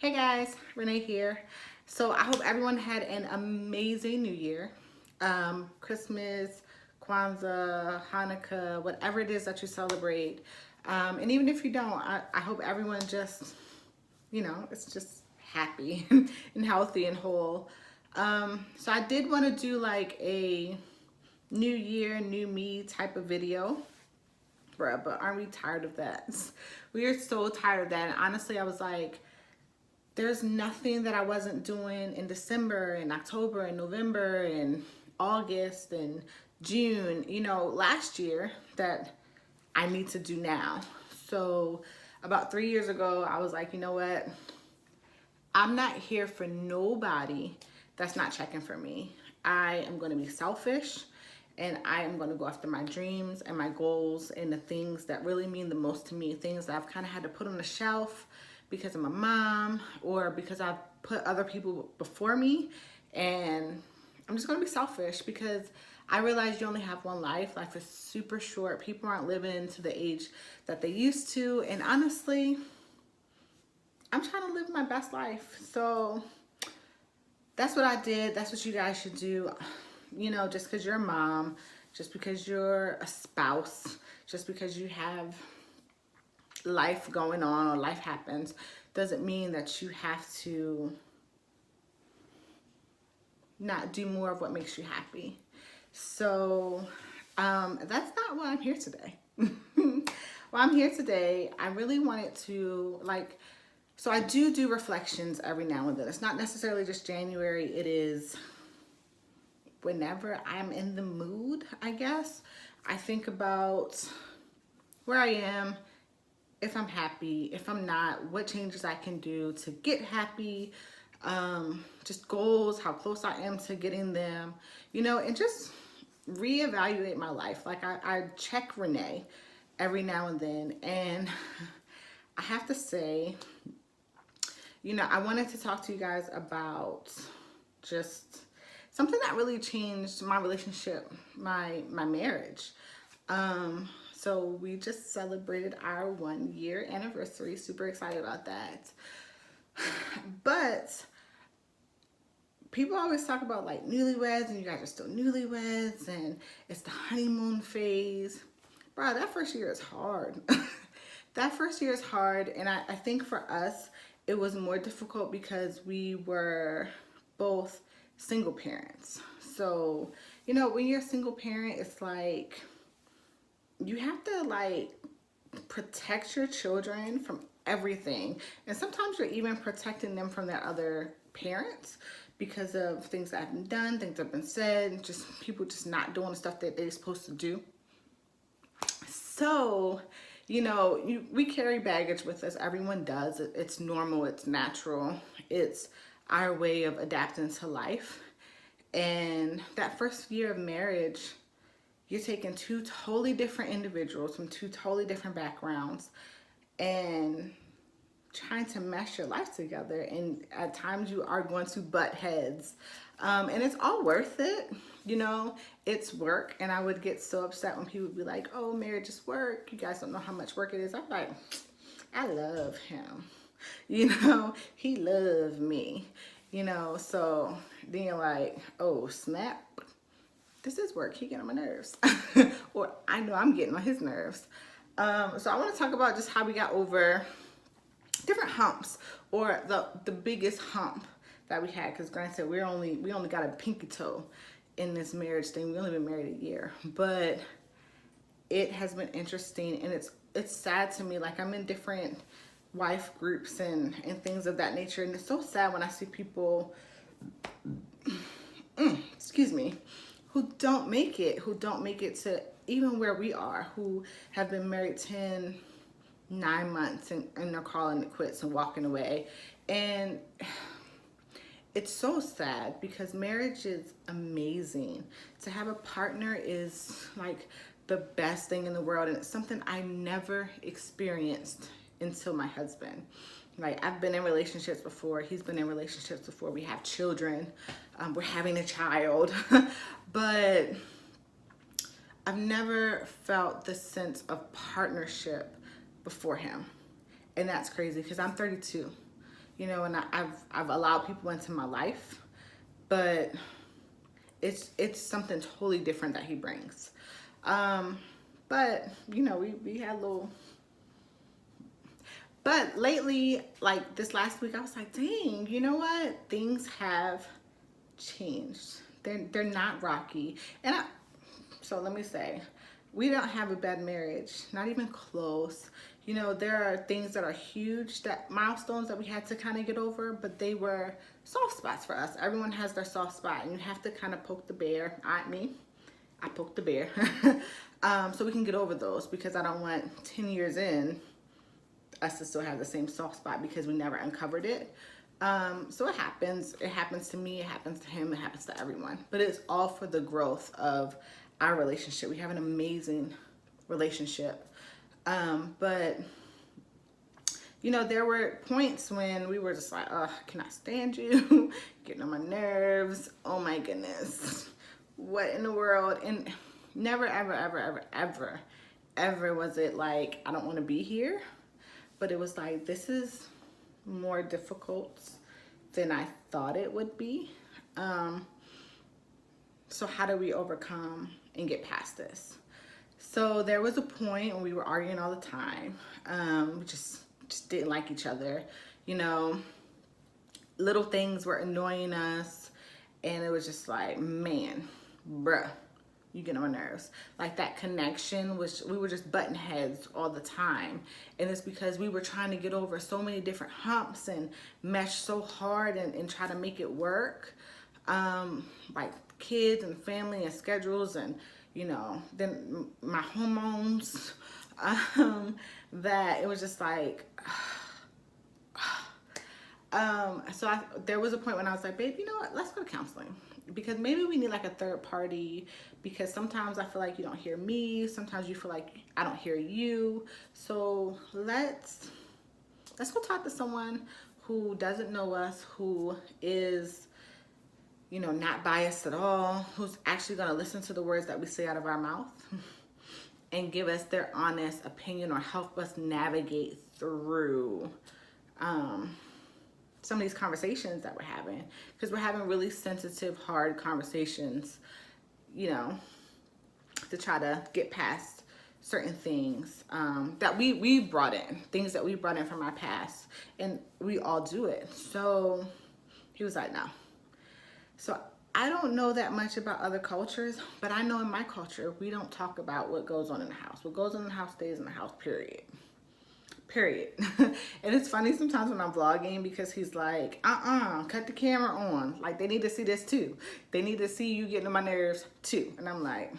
Hey guys, Renee here. So I hope everyone had an amazing new year. Christmas, Kwanzaa, Hanukkah, whatever it is that you celebrate. And even if you don't, I hope everyone just, it's just happy and healthy and whole. So I did want to do like a new year, new me type of video. Bruh, but aren't we tired of that? We are so tired of that. And honestly, I was like, there's nothing that I wasn't doing in December and October and November and August and June, last year that I need to do now. So about 3 years ago, I was like, you know what? I'm not here for nobody that's not checking for me. I am going to be selfish and I am going to go after my dreams and my goals and the things that really mean the most to me, things that I've kind of had to put on the shelf because I'm a mom or because I've put other people before me. And I'm just going to be selfish because I realize you only have one life. Life is super short. People aren't living to the age that they used to. And honestly, I'm trying to live my best life. So that's what I did. That's what you guys should do. Just because you're a mom, just because you're a spouse, just because you have life going on or life happens, doesn't mean that you have to not do more of what makes you happy. So that's not why I'm here today. Well, I'm here today. I really wanted to so I do reflections every now and then. It's not necessarily just January. It is whenever I'm in the mood, I guess. I think about where I am, if I'm happy, if I'm not, what changes I can do to get happy, just goals, how close I am to getting them, and just reevaluate my life. Like I check Renee every now and then, and I have to say, I wanted to talk to you guys about just something that really changed my relationship, my marriage. So we just celebrated our 1 year anniversary. Super excited about that. But people always talk about like newlyweds and you guys are still newlyweds and it's the honeymoon phase. Bro, that first year is hard. That first year is hard. And I think for us, it was more difficult because we were both single parents. So, when you're a single parent, it's like you have to like protect your children from everything. And sometimes you're even protecting them from their other parents because of things that have been done, things that have been said, just people just not doing the stuff that they're supposed to do. So, we carry baggage with us. Everyone does. It's normal. It's natural. It's our way of adapting to life. And that first year of marriage, you're taking two totally different individuals from two totally different backgrounds and trying to mesh your life together. And at times you are going to butt heads. And it's all worth it. It's work. And I would get so upset when people would be like, oh, marriage is work. You guys don't know how much work it is. I'm like, I love him. He loves me. So then you're like, oh, snap. This is work. He getting on my nerves. Or I know I'm getting on his nerves. So I want to talk about just how we got over different humps, or the biggest hump that we had. Because granted, we only got a pinky toe in this marriage thing. We only been married a year, but it has been interesting, and it's sad to me. Like I'm in different wife groups and things of that nature, and it's so sad when I see people, excuse me, who don't make it to even where we are, who have been married 9 months and they're calling it quits and walking away. And it's so sad because marriage is amazing. To have a partner is like the best thing in the world, and it's something I never experienced until my husband. Like I've been in relationships before, he's been in relationships before, we have children, we're having a child, but I've never felt the sense of partnership before him. And that's crazy because I'm 32. you know, and I've allowed people into my life, but it's something totally different that he brings. But you know, we had a little. But lately, like this last week, I was like, dang, you know what? Things have changed. They're not rocky. So let me say, we don't have a bad marriage, not even close. You know, there are things that are huge, that milestones that we had to kind of get over, but they were soft spots for us. Everyone has their soft spot, and you have to kind of poke the bear. I poked the bear. So we can get over those, because I don't want 10 years in us to still have the same soft spot because we never uncovered it. So it happens to me, it happens to him, it happens to everyone, but it's all for the growth of our relationship. We have an amazing relationship. But you know, there were points when we were just like, oh, I cannot stand you, getting on my nerves, oh my goodness, what in the world? And never, ever, ever, ever, ever, ever was it like, I don't want to be here. But it was like, this is more difficult than I thought it would be. So how do we overcome and get past this? So there was a point when we were arguing all the time. We just didn't like each other. You know, little things were annoying us. And it was just like, man, bruh, you get on my nerves. Like that connection was, we were just butting heads all the time. And it's because we were trying to get over so many different humps and mesh so hard and try to make it work. Like kids and family and schedules and, you know, then my hormones, that it was just like, there was a point when I was like, babe, you know what, let's go to counseling, because maybe we need like a third party, because sometimes I feel like you don't hear me, sometimes you feel like I don't hear you. So let's go talk to someone who doesn't know us, who is, you know, not biased at all, who's actually going to listen to the words that we say out of our mouth and give us their honest opinion or help us navigate through some of these conversations that we're having, because we're having really sensitive, hard conversations, you know, to try to get past certain things that we brought in, things that we brought in from our past, and we all do it. So he was like, no. So I don't know that much about other cultures, but I know in my culture, we don't talk about what goes on in the house. What goes on in the house stays in the house, period. And it's funny sometimes when I'm vlogging, because he's like, cut the camera on. Like, they need to see this too. They need to see you getting on my nerves too. And I'm like,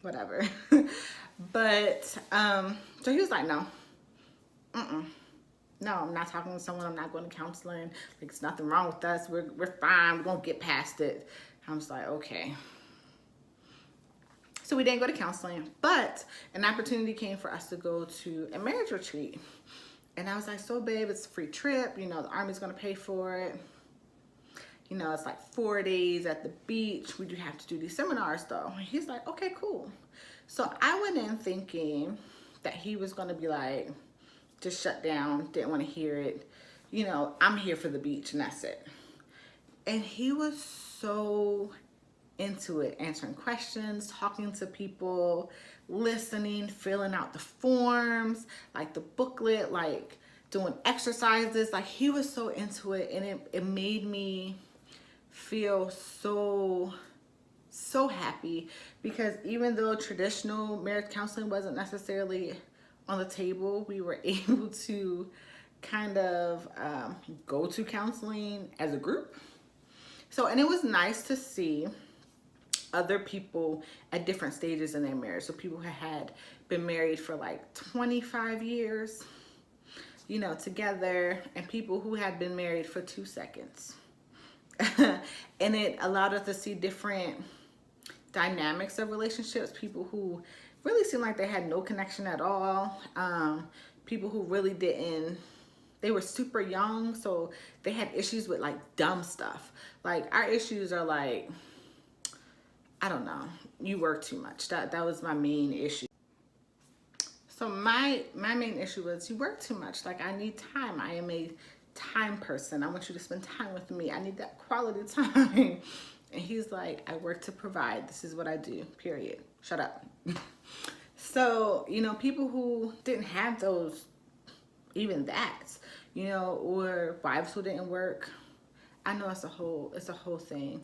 whatever. But, so he was like, no, no, I'm not talking to someone. I'm not going to counseling. Like, there's nothing wrong with us. We're fine. We're going to get past it. I was like, okay. So we didn't go to counseling, but an opportunity came for us to go to a marriage retreat. And I was like, so babe, it's a free trip. You know, the Army's going to pay for it. You know, it's like 4 days at the beach. We do have to do these seminars though. And he's like, okay, cool. So I went in thinking that he was going to be like, just shut down, didn't want to hear it. You know, I'm here for the beach and that's it. And he was so into it, answering questions, talking to people, listening, filling out the forms, like the booklet, like doing exercises. Like, he was so into it, and it made me feel so happy, because even though traditional marriage counseling wasn't necessarily on the table, we were able to kind of go to counseling as a group. So, and it was nice to see other people at different stages in their marriage. So people who had been married for like 25 years, you know, together, and people who had been married for 2 seconds. And it allowed us to see different dynamics of relationships. People who really seemed like they had no connection at all. People who really didn't, they were super young, so they had issues with like dumb stuff. Like, our issues are like, I don't know, you work too much. That was my main issue. So my main issue was you work too much. Like, I need time. I am a time person. I want you to spend time with me. I need that quality time. And he's like, I work to provide. This is what I do, period. Shut up. So, you know, people who didn't have those, even that, you know, or wives who didn't work, I know it's a whole thing.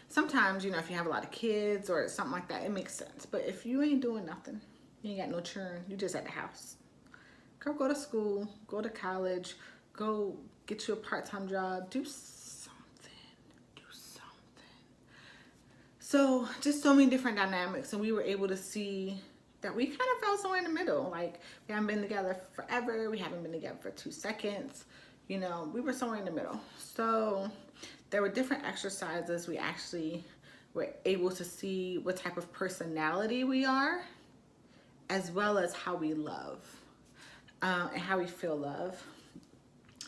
Sometimes, you know, if you have a lot of kids or something like that, it makes sense. But if you ain't doing nothing, you ain't got no churn, you just at the house. Girl, go to school, go to college, go get you a part-time job, do something. So just so many different dynamics, and we were able to see that we kind of fell somewhere in the middle. Like, we haven't been together forever, we haven't been together for 2 seconds, you know, we were somewhere in the middle. So there were different exercises. We actually were able to see what type of personality we are, as well as how we love, and how we feel love.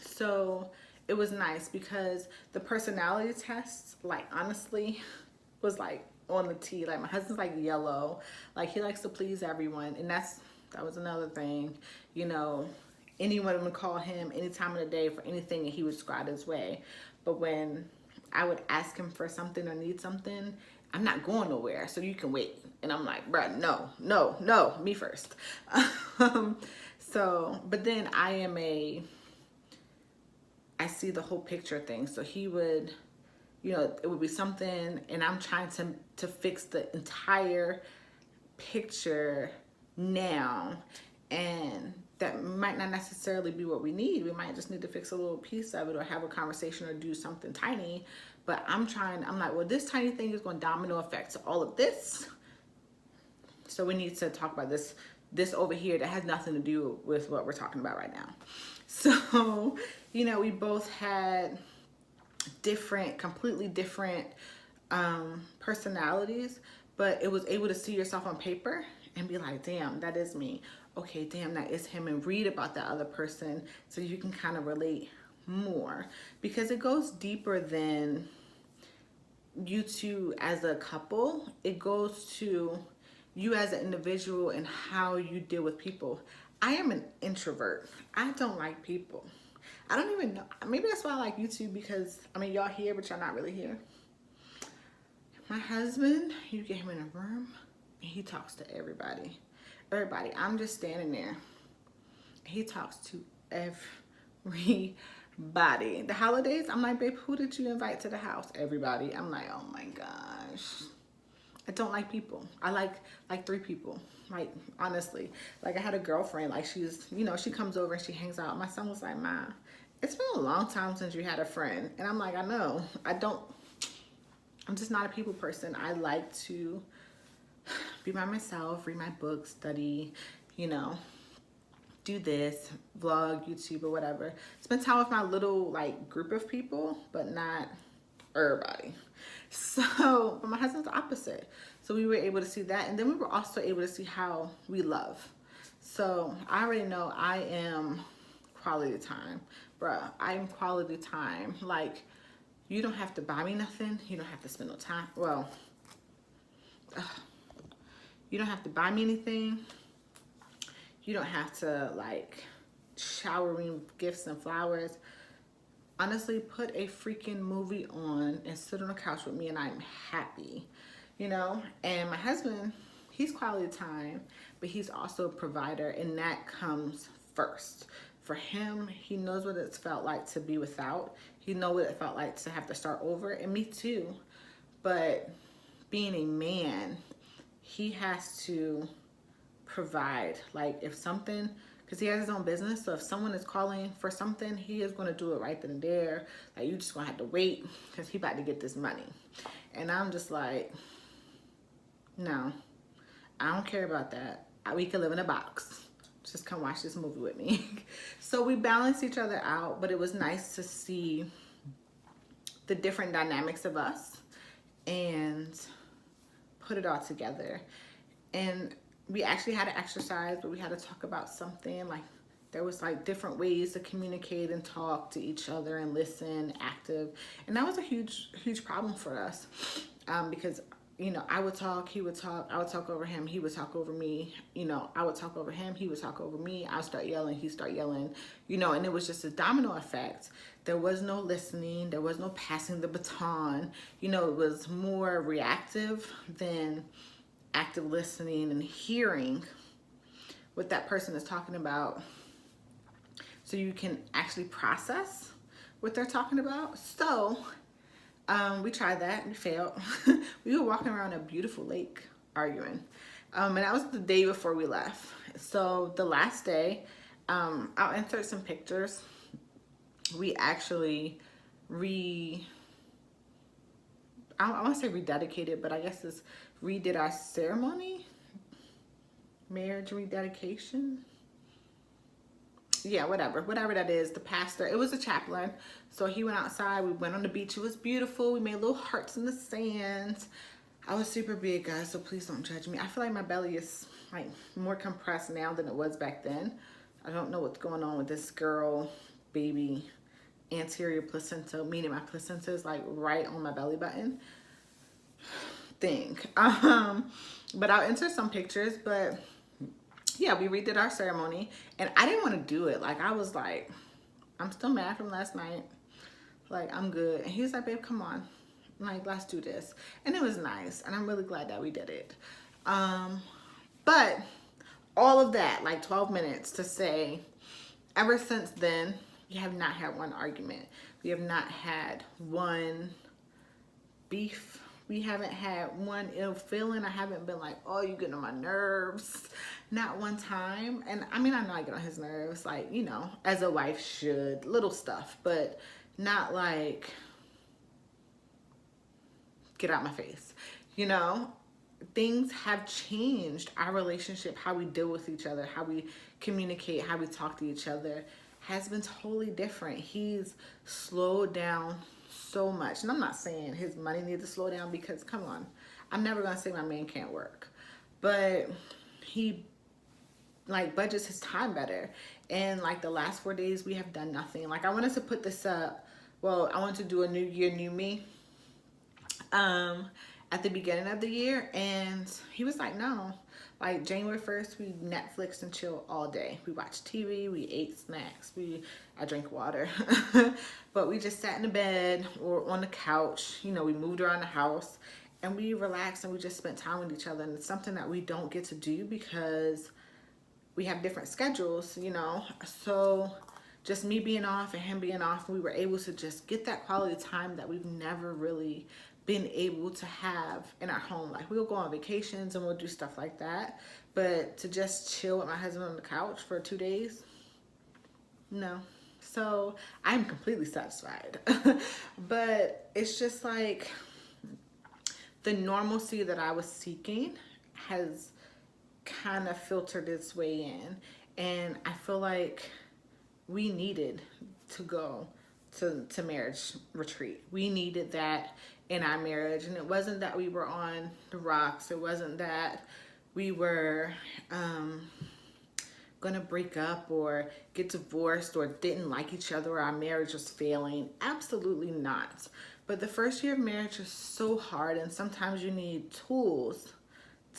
So it was nice because the personality test, like, honestly, was like on the T. Like, my husband's like yellow, like he likes to please everyone, and that was another thing, you know. Anyone would call him any time of the day for anything, and he would squat his way. But when I would ask him for something or need something, I'm not going nowhere, so you can wait. And I'm like, bruh, no, me first. So, but then I see the whole picture thing. So he would, you know, it would be something, and I'm trying to fix the entire picture now, and that might not necessarily be what we need. We might just need to fix a little piece of it, or have a conversation, or do something tiny. But I'm like, well, this tiny thing is going to domino effect to all of this. So we need to talk about this over here that has nothing to do with what we're talking about right now. So, you know, we both had completely different personalities, but it was able to see yourself on paper and be like, damn, that is me. Okay, damn, that is him. And read about that other person so you can kind of relate more, because it goes deeper than you two as a couple. It goes to you as an individual and how you deal with people. I am an introvert. I don't like people. I don't even know. Maybe that's why I like YouTube, because, I mean, y'all here, but y'all not really here. My husband, you get him in a room, and he talks to everybody. I'm just standing there. He talks to everybody. The holidays, I'm like, babe, who did you invite to the house? Everybody. I'm like, oh my gosh. I don't like people. I like 3 people. Like, honestly. Like, I had a girlfriend, like, she's, you know, she comes over and she hangs out. My son was like, Ma, it's been a long time since you had a friend. And I'm like, I know. I'm just not a people person. I like to be by myself, read my books, study, you know, do this, vlog, YouTube, or whatever. Spend time with my little, like, group of people, but not everybody. So, but my husband's the opposite. So we were able to see that. And then we were also able to see how we love. So I already know I am quality time. Bruh, I am quality time. Like, you don't have to buy me nothing. You don't have to spend no time. Well, you don't have to buy me anything. You don't have to, like, shower me with gifts and flowers. Honestly, put a freaking movie on and sit on the couch with me, and I'm happy, you know? And my husband, he's quality time, but he's also a provider, and that comes first. For him, he knows what it's felt like to be without. He knows what it felt like to have to start over, and me too. But being a man, he has to provide. Like, if something, because he has his own business, so if someone is calling for something, he is going to do it right then and there. Like, you just going to have to wait, because he about to get this money. And I'm just like, no, I don't care about that. We can live in a box. Just come watch this movie with me. So we balance each other out, but it was nice to see the different dynamics of us and put it all together. And we actually had an exercise where we had to talk about something. Like, there was, like, different ways to communicate and talk to each other and listen, active. And that was a huge problem for us, because you know, I would talk, he would talk, I would talk over him, he would talk over me, you know, I would talk over him, he would talk over me, I would start yelling, he'd start yelling, you know, and it was just a domino effect. There was no listening, there was no passing the baton, you know, it was more reactive than active listening and hearing what that person is talking about so you can actually process what they're talking about. So we tried that, we failed. We were walking around a beautiful lake arguing. And that was the day before we left. So the last day, I'll insert some pictures. We actually I want to say rededicated, but I guess it's redid our ceremony, marriage rededication. Yeah, whatever that is. The pastor, it was a chaplain, so he went outside, we went on the beach, it was beautiful, we made little hearts in the sand. I was super big, guys, so please don't judge me. I feel like my belly is like more compressed now than it was back then. I don't know what's going on with this girl baby anterior placenta, meaning my placenta is like right on my belly button thing. But I'll insert some pictures. But yeah, we redid our ceremony, and I didn't want to do it. Like, I was like, I'm still mad from last night, like, I'm good. And he was like, babe, come on, like, let's do this. And it was nice, and I'm really glad that we did it. But all of that, like 12 minutes to say, ever since then, we have not had one argument. We have not had one beef. We haven't had one ill feeling. I haven't been like, oh, you getting on my nerves. Not one time. And I mean, I know I get on his nerves, like, you know, as a wife should, little stuff, but not like, get out my face. You know, things have changed. Our relationship, how we deal with each other, how we communicate, how we talk to each other has been totally different. He's slowed down so much. And I'm not saying his money needs to slow down, because come on, I'm never gonna say my man can't work, but he like budgets his time better. And like the last 4 days we have done nothing. Like, I wanted to put this up, well, I wanted to do a new year, new me at the beginning of the year, and he was like, no. Like, January 1st, we Netflix and chill all day. We watched TV, we ate snacks, I drank water. But we just sat in the bed or on the couch, you know, we moved around the house, and we relaxed, and we just spent time with each other. And it's something that we don't get to do because we have different schedules, you know. So just me being off and him being off, we were able to just get that quality time that we've never really been able to have in our home. Like, we'll go on vacations and we'll do stuff like that, but to just chill with my husband on the couch for 2 days, no. So I'm completely satisfied. But it's just like the normalcy that I was seeking has kind of filtered its way in, and I feel like we needed to go to marriage retreat. We needed that in our marriage. And it wasn't that we were on the rocks. It wasn't that we were gonna break up or get divorced or didn't like each other or our marriage was failing. Absolutely not. But the first year of marriage is so hard, and sometimes you need tools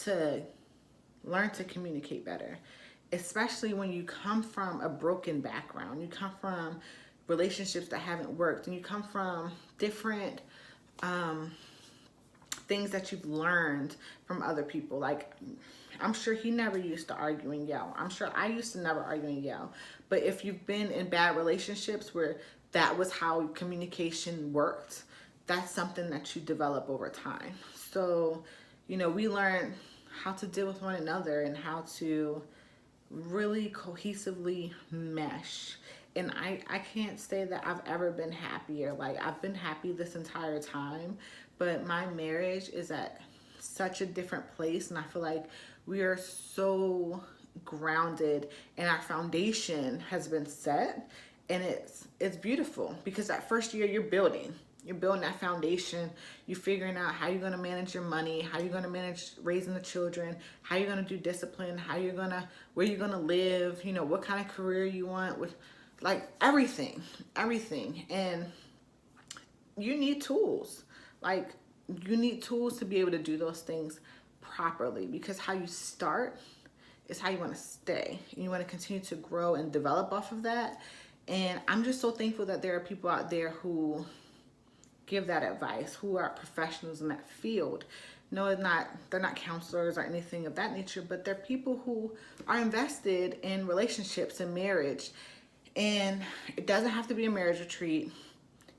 to learn to communicate better, especially when you come from a broken background. You come from relationships that haven't worked, and you come from different things that you've learned from other people. Like, I'm sure he never used to argue and yell. I'm sure I used to never argue and yell. But if you've been in bad relationships where that was how communication worked, that's something that you develop over time. So, you know, we learned how to deal with one another and how to really cohesively mesh. And I can't say that I've ever been happier. Like, I've been happy this entire time, but my marriage is at such a different place, and I feel like we are so grounded and our foundation has been set, and it's beautiful, because that first year you're building that foundation. You're figuring out how you're going to manage your money, how you're going to manage raising the children, how you're going to do discipline, where you're going to live, you know, what kind of career you want, with like everything. And you need tools. Like, you need tools to be able to do those things properly, because how you start is how you want to stay. And you want to continue to grow and develop off of that. And I'm just so thankful that there are people out there who give that advice, who are professionals in that field. No, they're not counselors or anything of that nature, but they're people who are invested in relationships and marriage. And it doesn't have to be a marriage retreat,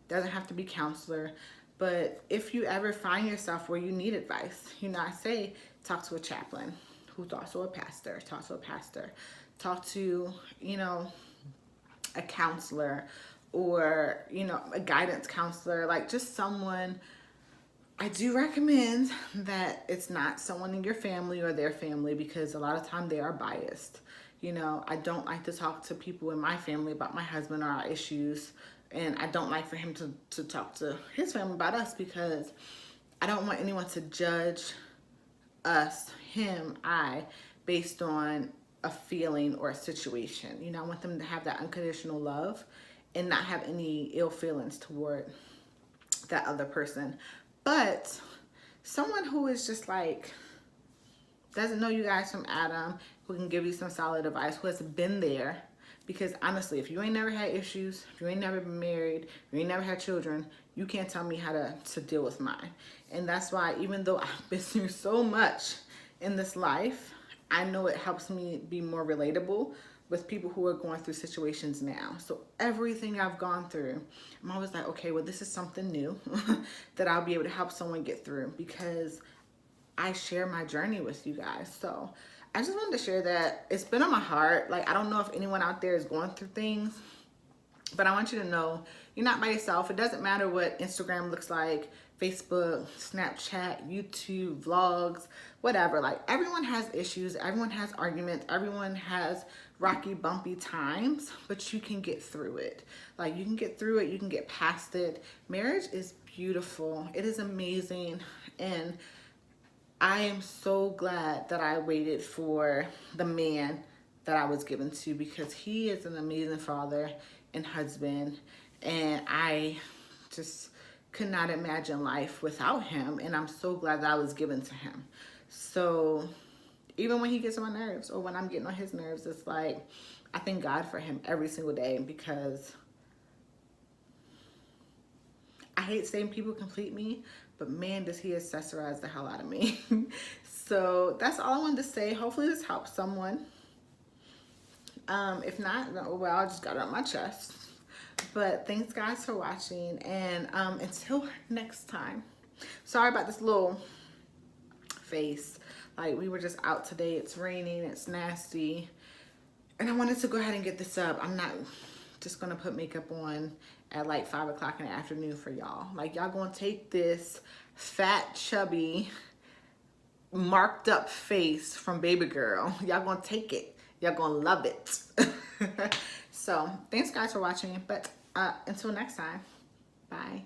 doesn't have to be counselor, but if you ever find yourself where you need advice, I say talk to a chaplain who's also a pastor, talk to, a counselor, or, a guidance counselor, like just someone. I do recommend that it's not someone in your family or their family, because a lot of time they are biased. I don't like to talk to people in my family about my husband or our issues. And I don't like for him to talk to his family about us, because I don't want anyone to judge us, him, based on a feeling or a situation. I want them to have that unconditional love and not have any ill feelings toward that other person. But someone who is just like, doesn't know you guys from Adam, who can give you some solid advice, who has been there. Because honestly, if you ain't never had issues, if you ain't never been married, if you ain't never had children, you can't tell me how to deal with mine. And that's why, even though I've been through so much in this life, I know it helps me be more relatable with people who are going through situations now. So everything I've gone through, I'm always like, okay, well, this is something new that I'll be able to help someone get through, because I share my journey with you guys. So I just wanted to share that. It's been on my heart. Like, I don't know if anyone out there is going through things, but I want you to know you're not by yourself. It doesn't matter what Instagram looks like, Facebook, Snapchat, YouTube, vlogs, whatever. Like, everyone has issues, everyone has arguments, everyone has rocky, bumpy times, but you can get through it. Like, you can get through it, you can get past it. Marriage is beautiful. It is amazing. And I am so glad that I waited for the man that I was given to, because he is an amazing father and husband, and I just could not imagine life without him, and I'm so glad that I was given to him. So even when he gets on my nerves, or when I'm getting on his nerves, it's like I thank God for him every single day, because I hate saying people complete me, but man, does he accessorize the hell out of me. So that's all I wanted to say. Hopefully this helps someone. If not, well, I just got it on my chest. But thanks guys for watching, and until next time. Sorry about this little face. Like, we were just out today. It's raining, it's nasty, and I wanted to go ahead and get this up. I'm not just gonna put makeup on at like 5 o'clock in the afternoon for y'all. Like, y'all gonna take this fat, chubby, marked up face from baby girl. Y'all gonna take it. Y'all gonna love it. So thanks guys for watching, but until next time, bye.